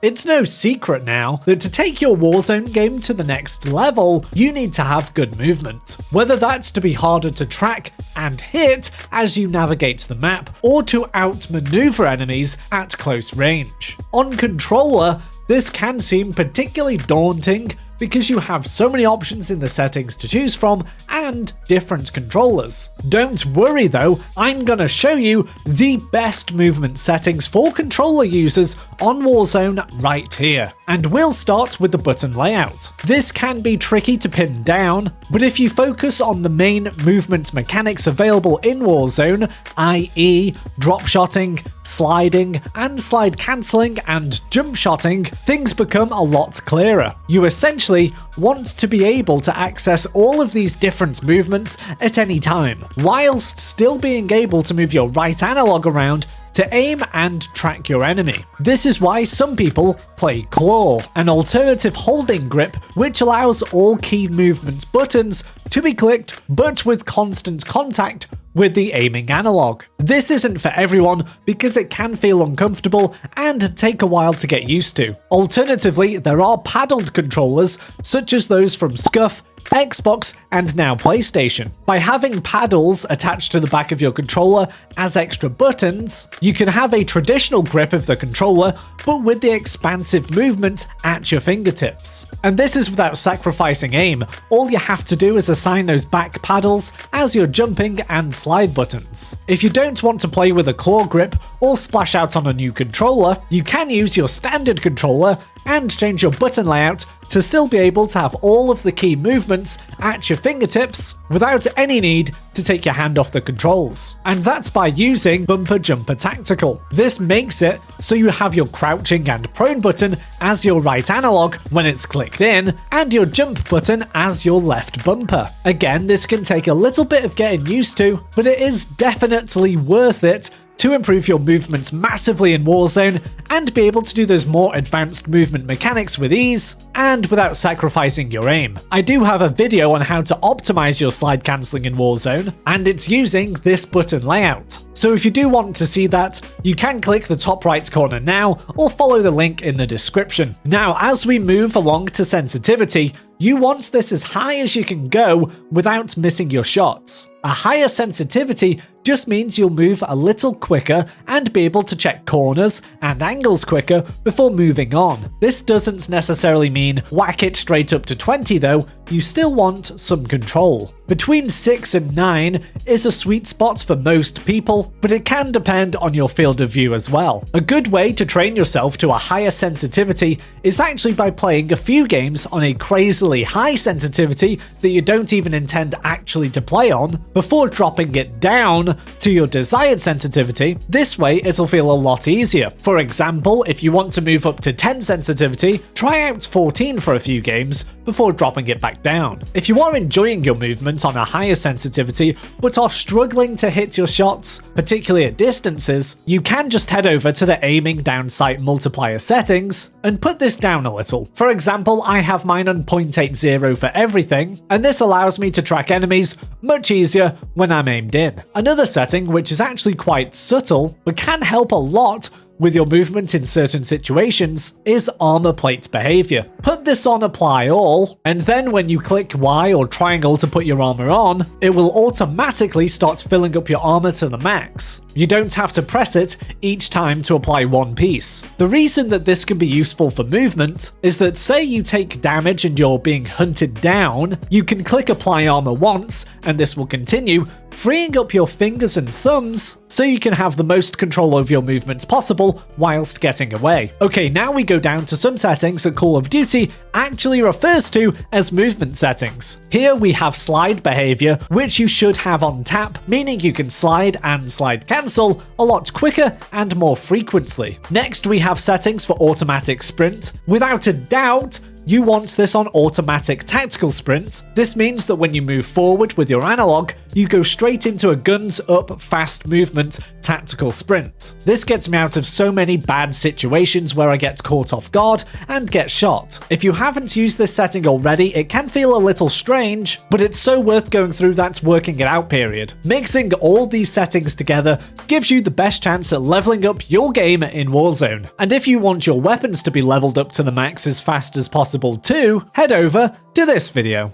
It's no secret now that to take your Warzone game to the next level, you need to have good movement. Whether that's to be harder to track and hit as you navigate the map, or to outmaneuver enemies at close range. On controller, this can seem particularly daunting because you have so many options in the settings to choose from and different controllers. Don't worry though, I'm gonna show you the best movement settings for controller users on Warzone right here. And we'll start with the button layout. This can be tricky to pin down, but if you focus on the main movement mechanics available in Warzone, i.e. dropshotting, sliding, and slide cancelling and jump shotting, things become a lot clearer. You essentially want to be able to access all of these different movements at any time, whilst still being able to move your right analog around to aim and track your enemy. This is why some people play Claw, an alternative holding grip which allows all key movement buttons to be clicked but with constant contact with the aiming analog. This isn't for everyone because it can feel uncomfortable and take a while to get used to. Alternatively, there are paddled controllers such as those from Scuff, Xbox, and now PlayStation. By having paddles attached to the back of your controller as extra buttons, you can have a traditional grip of the controller, but with the expansive movement at your fingertips. And this is without sacrificing aim. All you have to do is assign those back paddles as your jumping and slide buttons. If you don't want to play with a claw grip or splash out on a new controller, you can use your standard controller and change your button layout to still be able to have all of the key movements at your fingertips without any need to take your hand off the controls. And that's by using Bumper Jumper Tactical. This makes it so you have your crouching and prone button as your right analog when it's clicked in, and your jump button as your left bumper. Again, this can take a little bit of getting used to, but it is definitely worth it to improve your movements massively in Warzone and be able to do those more advanced movement mechanics with ease and without sacrificing your aim. I do have a video on how to optimize your slide cancelling in Warzone, and it's using this button layout. So if you do want to see that, you can click the top right corner now or follow the link in the description. Now, as we move along to sensitivity, you want this as high as you can go without missing your shots. A higher sensitivity just means you'll move a little quicker and be able to check corners and angles quicker before moving on. This doesn't necessarily mean whack it straight up to 20 though, you still want some control. Between 6 and 9 is a sweet spot for most people, but it can depend on your field of view as well. A good way to train yourself to a higher sensitivity is actually by playing a few games on a crazily high sensitivity that you don't even intend actually to play on, before dropping it down to your desired sensitivity. This way it'll feel a lot easier. For example, if you want to move up to 10 sensitivity, try out 14 for a few games before dropping it back down. If you are enjoying your movement on a higher sensitivity but are struggling to hit your shots, particularly at distances, you can just head over to the aiming down sight multiplier settings and put this down a little. For example, I have mine on 0.80 for everything, and this allows me to track enemies much easier when I'm aimed in. Another setting, which is actually quite subtle but can help a lot with your movement in certain situations, is armor plate behavior. Put this on apply all, and then when you click Y or triangle to put your armor on, it will automatically start filling up your armor to the max. You don't have to press it each time to apply one piece. The reason that this can be useful for movement is that say you take damage and you're being hunted down, you can click apply armor once and this will continue, freeing up your fingers and thumbs so you can have the most control over your movements possible whilst getting away. Okay, now we go down to some settings that Call of Duty actually refers to as movement settings. Here we have slide behavior, which you should have on tap, meaning you can slide and slide cancel a lot quicker and more frequently. Next, we have settings for automatic sprint. Without a doubt, you want this on automatic tactical sprint. This means that when you move forward with your analog, you go straight into a guns up fast movement tactical sprint. This gets me out of so many bad situations where I get caught off guard and get shot. If you haven't used this setting already, it can feel a little strange, but it's so worth going through that working it out period. Mixing all these settings together gives you the best chance at leveling up your game in Warzone. And if you want your weapons to be leveled up to the max as fast as possible too, head over to this video.